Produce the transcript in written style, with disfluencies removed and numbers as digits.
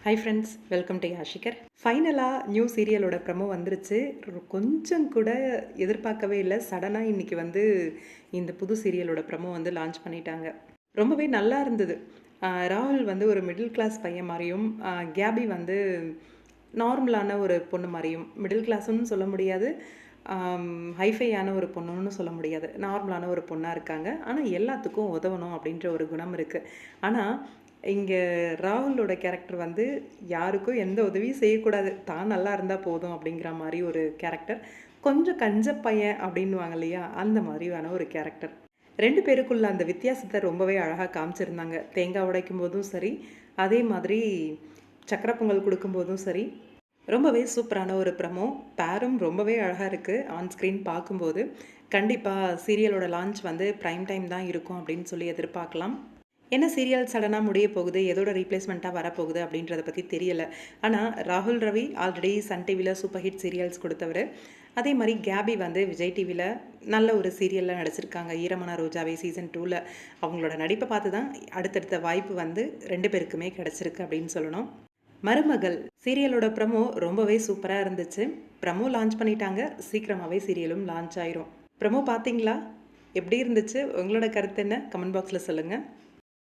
Hi friends, welcome to யாஷிகர். ஃபைனலாக new சீரியலோட promo வந்துருச்சு. கொஞ்சம் கூட எதிர்பார்க்கவே இல்லை. சடனாக இன்றைக்கி வந்து இந்த புது சீரியலோட ப்ரமோ வந்து லான்ச் பண்ணிட்டாங்க. ரொம்பவே நல்லா இருந்தது. ராகுல் வந்து ஒரு மிடில் கிளாஸ் பையன் மாதிரியும், கேபி வந்து நார்மலான ஒரு பொண்ணு மாதிரியும், மிடில் கிளாஸ்ன்னு சொல்ல முடியாது, ஹைஃபையான ஒரு பொண்ணுன்னு சொல்ல முடியாது, நார்மலான ஒரு பொண்ணாக இருக்காங்க. ஆனால் எல்லாத்துக்கும் உதவணும் அப்படின்ற ஒரு குணம் இருக்குது. ஆனால் இங்கே ராகுலோட கேரக்டர் வந்து யாருக்கும் எந்த உதவியும் செய்யக்கூடாது, தான் நல்லா இருந்தால் போதும் அப்படிங்கிற மாதிரி ஒரு கேரக்டர். கொஞ்சம் கஞ்ச பையன் அப்படின்வாங்க இல்லையா, அந்த மாதிரியான ஒரு கேரக்டர். 2 பேருக்குள்ள அந்த வித்தியாசத்தை ரொம்பவே அழகாக காமிச்சிருந்தாங்க. தேங்காய் உடைக்கும் போதும் சரி, அதே மாதிரி சக்கரை பொங்கல் கொடுக்கும்போதும் சரி, ரொம்பவே சூப்பரான ஒரு ப்ரமோ. பேரும் ரொம்பவே அழகாக இருக்குது ஆன் ஸ்க்ரீன் பார்க்கும்போது. கண்டிப்பாக சீரியலோட லான்ச் வந்து ப்ரைம் டைம் தான் இருக்கும் அப்படின்னு சொல்லி எதிர்பார்க்கலாம். என்ன சீரியல் சடனாக முடிய போகுது, எதோட ரீப்ளேஸ்மெண்ட்டாக வரப்போகுது அப்படின்றத பற்றி தெரியலை. ஆனால் ராகுல் ரவி ஆல்ரெடி சன் டிவியில் சூப்பர் ஹிட் சீரியல்ஸ் கொடுத்தவர். அதே மாதிரி கேபி வந்து விஜய் டிவியில் நல்ல ஒரு சீரியலில் நடிச்சிருக்காங்க, ஈரமான ரோஜாவே சீசன் 2ல். அவங்களோட நடிப்பை பார்த்து தான் அடுத்தடுத்த வாய்ப்பு வந்து 2 பேருக்குமே கிடச்சிருக்கு அப்படின்னு சொல்லணும். மருமகள் சீரியலோட ப்ரமோ ரொம்பவே சூப்பராக இருந்துச்சு. ப்ரமோ லான்ச் பண்ணிட்டாங்க, சீக்கிரமாகவே சீரியலும் லான்ச் ஆயிரும். ப்ரமோ பார்த்தீங்களா? எப்படி இருந்துச்சு? உங்களோட கருத்து என்ன? கமெண்ட் பாக்ஸில் சொல்லுங்கள்.